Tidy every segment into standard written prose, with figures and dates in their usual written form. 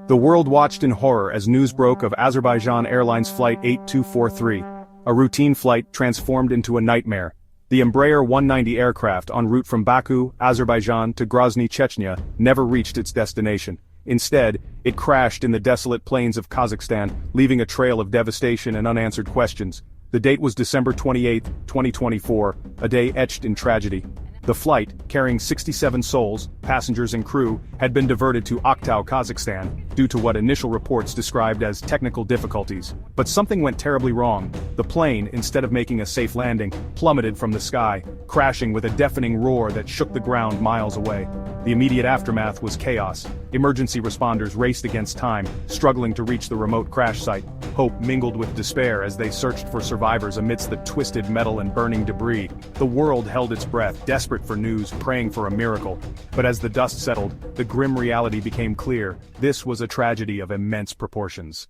The world watched in horror as news broke of Azerbaijan Airlines Flight 8243. A routine flight transformed into a nightmare. The Embraer 190 aircraft en route from Baku, Azerbaijan to Grozny, Chechnya, never reached its destination. Instead, it crashed in the desolate plains of Kazakhstan, leaving a trail of devastation and unanswered questions. The date was December 28, 2024, a day etched in tragedy. The flight, carrying 67 souls, passengers and crew, had been diverted to Aktau, Kazakhstan, due to what initial reports described as technical difficulties. But something went terribly wrong. The plane, instead of making a safe landing, plummeted from the sky, crashing with a deafening roar that shook the ground miles away. The immediate aftermath was chaos. Emergency responders raced against time, struggling to reach the remote crash site. Hope mingled with despair as they searched for survivors amidst the twisted metal and burning debris. The world held its breath, desperate for news, praying for a miracle. But as the dust settled, the grim reality became clear. This was a tragedy of immense proportions.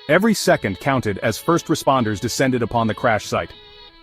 Every second counted as first responders descended upon the crash site.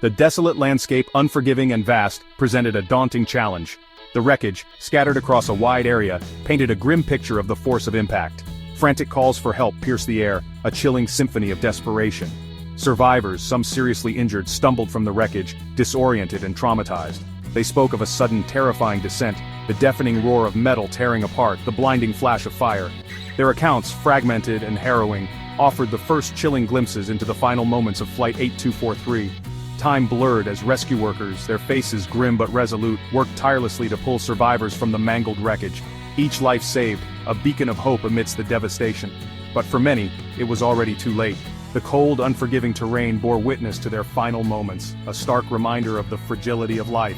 The desolate landscape, unforgiving and vast, presented a daunting challenge. The wreckage, scattered across a wide area, painted a grim picture of the force of impact. Frantic calls for help pierced the air, a chilling symphony of desperation. Survivors, some seriously injured, stumbled from the wreckage, disoriented and traumatized. They spoke of a sudden terrifying descent, the deafening roar of metal tearing apart, the blinding flash of fire. Their accounts, fragmented and harrowing, offered the first chilling glimpses into the final moments of Flight 8243. Time blurred as rescue workers, their faces grim but resolute, worked tirelessly to pull survivors from the mangled wreckage. Each life saved, a beacon of hope amidst the devastation. But for many, it was already too late. The cold, unforgiving terrain bore witness to their final moments, a stark reminder of the fragility of life.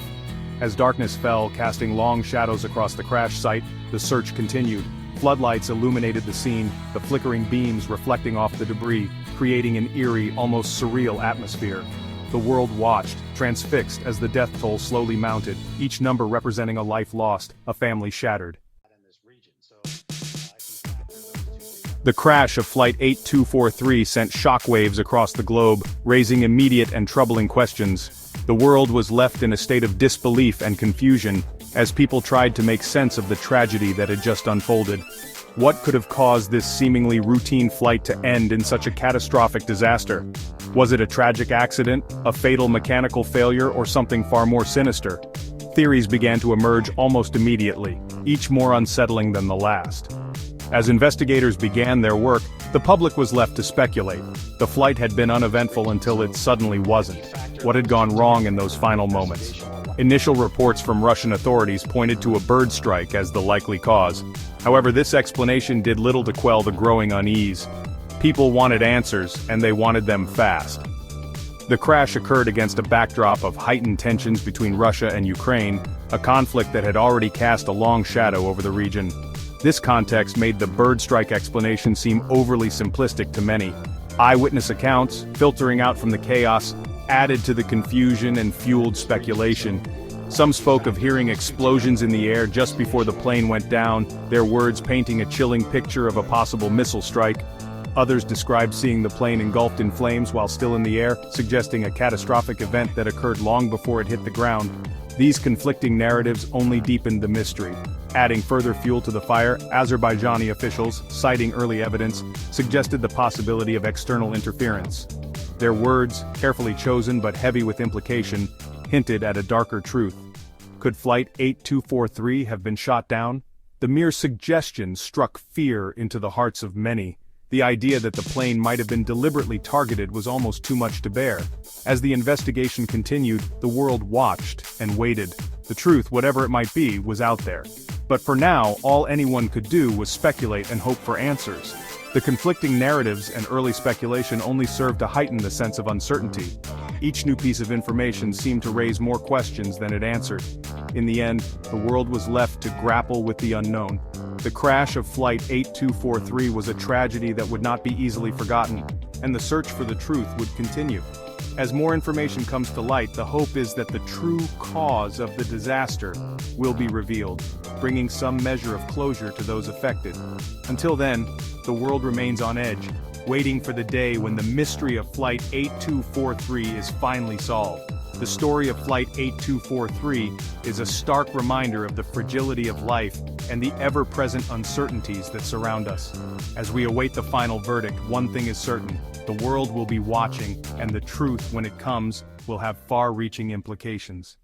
As darkness fell, casting long shadows across the crash site, the search continued. Floodlights illuminated the scene, the flickering beams reflecting off the debris, creating an eerie, almost surreal atmosphere. The world watched, transfixed as the death toll slowly mounted, each number representing a life lost, a family shattered. The crash of Flight 8243 sent shockwaves across the globe, raising immediate and troubling questions. The world was left in a state of disbelief and confusion, as people tried to make sense of the tragedy that had just unfolded. What could have caused this seemingly routine flight to end in such a catastrophic disaster? Was it a tragic accident, a fatal mechanical failure, or something far more sinister? Theories began to emerge almost immediately, each more unsettling than the last. As investigators began their work, the public was left to speculate. The flight had been uneventful until it suddenly wasn't. What had gone wrong in those final moments? Initial reports from Russian authorities pointed to a bird strike as the likely cause. However, this explanation did little to quell the growing unease. People wanted answers, and they wanted them fast. The crash occurred against a backdrop of heightened tensions between Russia and Ukraine, a conflict that had already cast a long shadow over the region. This context made the bird strike explanation seem overly simplistic to many. Eyewitness accounts, filtering out from the chaos, added to the confusion and fueled speculation. Some spoke of hearing explosions in the air just before the plane went down, their words painting a chilling picture of a possible missile strike. Others described seeing the plane engulfed in flames while still in the air, suggesting a catastrophic event that occurred long before it hit the ground. These conflicting narratives only deepened the mystery. Adding further fuel to the fire, Azerbaijani officials, citing early evidence, suggested the possibility of external interference. Their words, carefully chosen but heavy with implication, hinted at a darker truth. Could Flight 8243 have been shot down? The mere suggestion struck fear into the hearts of many. The idea that the plane might have been deliberately targeted was almost too much to bear. As the investigation continued, the world watched and waited. The truth, whatever it might be, was out there. But for now, all anyone could do was speculate and hope for answers. The conflicting narratives and early speculation only served to heighten the sense of uncertainty. Each new piece of information seemed to raise more questions than it answered. In the end, the world was left to grapple with the unknown. The crash of Flight 8243 was a tragedy that would not be easily forgotten, and the search for the truth would continue. As more information comes to light, the hope is that the true cause of the disaster will be revealed, bringing some measure of closure to those affected. Until then, the world remains on edge, waiting for the day when the mystery of Flight 8243 is finally solved. The story of Flight 8243 is a stark reminder of the fragility of life and the ever-present uncertainties that surround us. As we await the final verdict, one thing is certain: the world will be watching, and the truth, when it comes, will have far-reaching implications.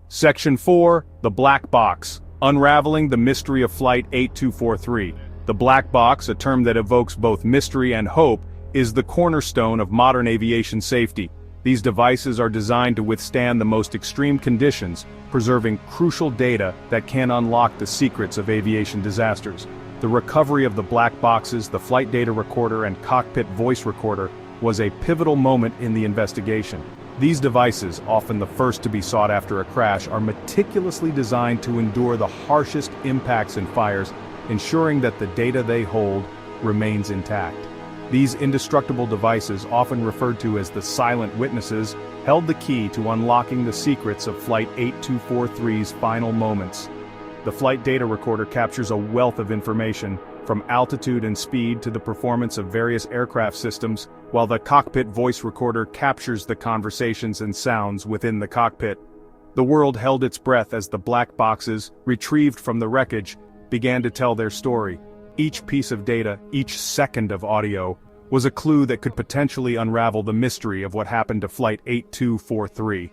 Section 4, The Black Box. Unraveling the mystery of Flight 8243. The black box, a term that evokes both mystery and hope, is the cornerstone of modern aviation safety. These devices are designed to withstand the most extreme conditions, preserving crucial data that can unlock the secrets of aviation disasters. The recovery of the black boxes, the flight data recorder, and cockpit voice recorder was a pivotal moment in the investigation. These devices, often the first to be sought after a crash, are meticulously designed to endure the harshest impacts and fires, ensuring that the data they hold remains intact. These indestructible devices, often referred to as the silent witnesses, held the key to unlocking the secrets of Flight 8243's final moments. The flight data recorder captures a wealth of information, from altitude and speed to the performance of various aircraft systems, while the cockpit voice recorder captures the conversations and sounds within the cockpit. The world held its breath as the black boxes, retrieved from the wreckage, began to tell their story. Each piece of data, each second of audio, was a clue that could potentially unravel the mystery of what happened to Flight 8243.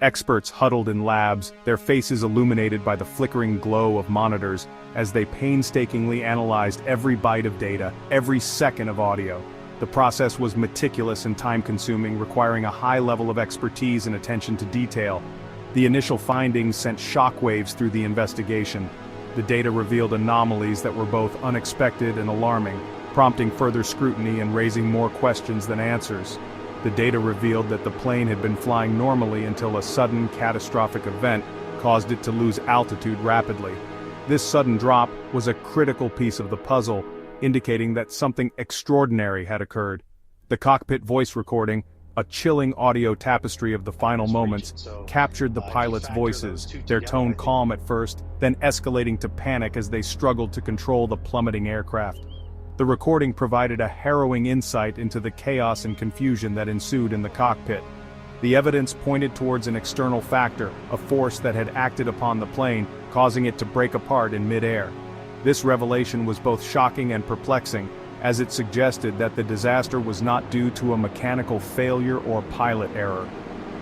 Experts huddled in labs, their faces illuminated by the flickering glow of monitors, as they painstakingly analyzed every byte of data, every second of audio. The process was meticulous and time-consuming, requiring a high level of expertise and attention to detail. The initial findings sent shockwaves through the investigation. The data revealed anomalies that were both unexpected and alarming, prompting further scrutiny and raising more questions than answers. The data revealed that the plane had been flying normally until a sudden catastrophic event caused it to lose altitude rapidly. This sudden drop was a critical piece of the puzzle, indicating that something extraordinary had occurred. The cockpit voice recording, a chilling audio tapestry of the final moments, captured the pilots' voices, their tone calm at first, then escalating to panic as they struggled to control the plummeting aircraft. The recording provided a harrowing insight into the chaos and confusion that ensued in the cockpit. The evidence pointed towards an external factor, a force that had acted upon the plane, causing it to break apart in mid-air. This revelation was both shocking and perplexing, as it suggested that the disaster was not due to a mechanical failure or pilot error.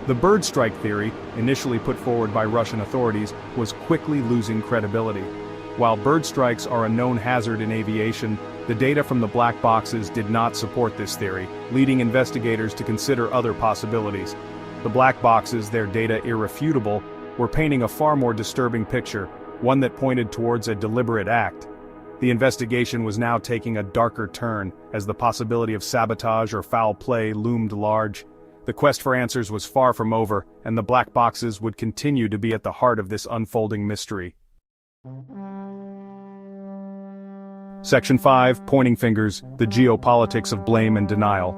The bird strike theory, initially put forward by Russian authorities, was quickly losing credibility. While bird strikes are a known hazard in aviation, the data from the black boxes did not support this theory, leading investigators to consider other possibilities. The black boxes, their data irrefutable, were painting a far more disturbing picture, one that pointed towards a deliberate act. The investigation was now taking a darker turn, as the possibility of sabotage or foul play loomed large. The quest for answers was far from over, and the black boxes would continue to be at the heart of this unfolding mystery. Section 5, Pointing Fingers, the Geopolitics of Blame and Denial.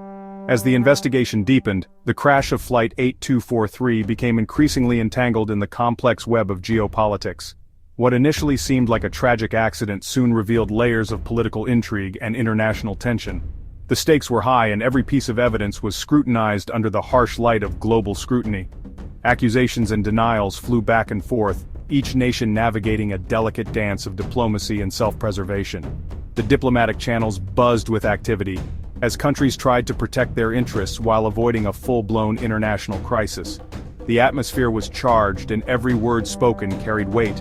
As the investigation deepened, the crash of Flight 8243 became increasingly entangled in the complex web of geopolitics. What initially seemed like a tragic accident soon revealed layers of political intrigue and international tension. The stakes were high, and every piece of evidence was scrutinized under the harsh light of global scrutiny. Accusations and denials flew back and forth, each nation navigating a delicate dance of diplomacy and self-preservation. The diplomatic channels buzzed with activity, as countries tried to protect their interests while avoiding a full-blown international crisis. The atmosphere was charged, and every word spoken carried weight.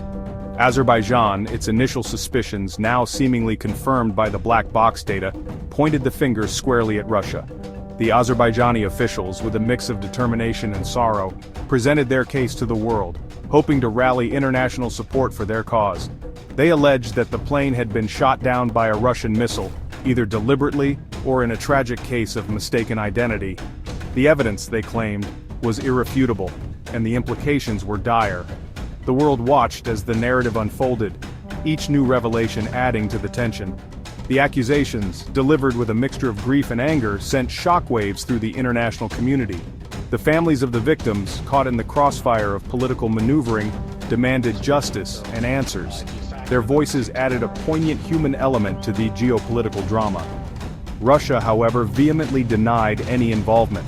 Azerbaijan, its initial suspicions now seemingly confirmed by the black box data, pointed the finger squarely at Russia. The Azerbaijani officials, with a mix of determination and sorrow, presented their case to the world, hoping to rally international support for their cause. They alleged that the plane had been shot down by a Russian missile, either deliberately or in a tragic case of mistaken identity. The evidence, they claimed, was irrefutable, and the implications were dire. The world watched as the narrative unfolded, each new revelation adding to the tension. The accusations, delivered with a mixture of grief and anger, sent shockwaves through the international community. The families of the victims, caught in the crossfire of political maneuvering, demanded justice and answers. Their voices added a poignant human element to the geopolitical drama. Russia, however, vehemently denied any involvement.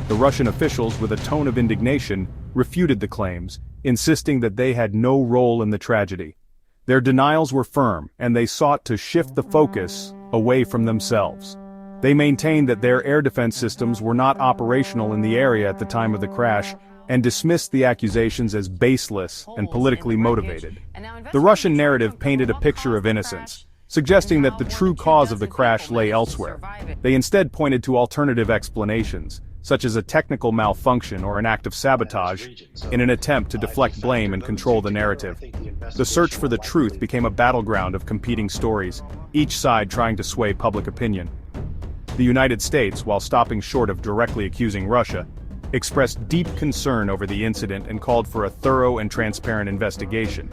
The Russian officials, with a tone of indignation, refuted the claims, insisting that they had no role in the tragedy. Their denials were firm, and they sought to shift the focus away from themselves. They maintained that their air defense systems were not operational in the area at the time of the crash, and dismissed the accusations as baseless and politically motivated. The Russian narrative painted a picture of innocence, suggesting that the true cause of the crash lay elsewhere. They instead pointed to alternative explanations, such as a technical malfunction or an act of sabotage, in an attempt to deflect blame and control the narrative. The search for the truth became a battleground of competing stories, each side trying to sway public opinion. The United States, while stopping short of directly accusing Russia, expressed deep concern over the incident and called for a thorough and transparent investigation.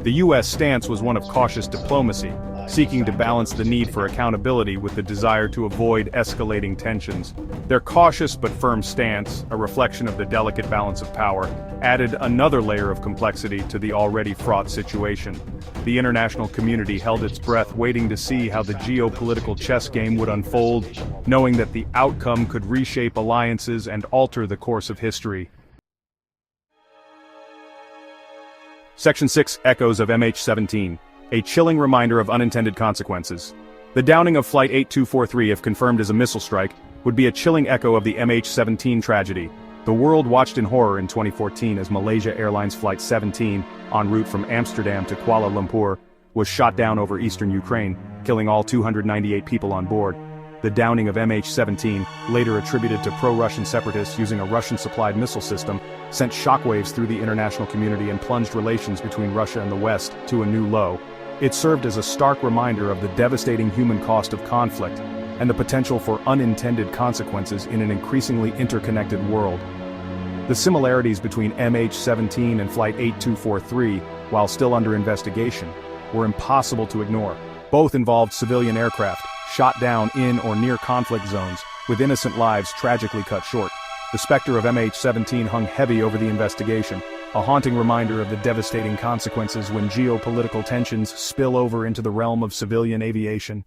The U.S. stance was one of cautious diplomacy, seeking to balance the need for accountability with the desire to avoid escalating tensions. Their cautious but firm stance, a reflection of the delicate balance of power, added another layer of complexity to the already fraught situation. The international community held its breath, waiting to see how the geopolitical chess game would unfold, knowing that the outcome could reshape alliances and alter the course of history. Section 6 Echoes of MH17. A chilling reminder of unintended consequences. The downing of Flight 8243, if confirmed as a missile strike, would be a chilling echo of the MH17 tragedy. The world watched in horror in 2014 as Malaysia Airlines Flight 17, en route from Amsterdam to Kuala Lumpur, was shot down over eastern Ukraine, killing all 298 people on board. The downing of MH17, later attributed to pro-Russian separatists using a Russian-supplied missile system, sent shockwaves through the international community and plunged relations between Russia and the West to a new low. It served as a stark reminder of the devastating human cost of conflict and the potential for unintended consequences in an increasingly interconnected world. The similarities between MH17 and Flight 8243, while still under investigation, were impossible to ignore. Both involved civilian aircraft, shot down in or near conflict zones, with innocent lives tragically cut short. The specter of MH17 hung heavy over the investigation, a haunting reminder of the devastating consequences when geopolitical tensions spill over into the realm of civilian aviation.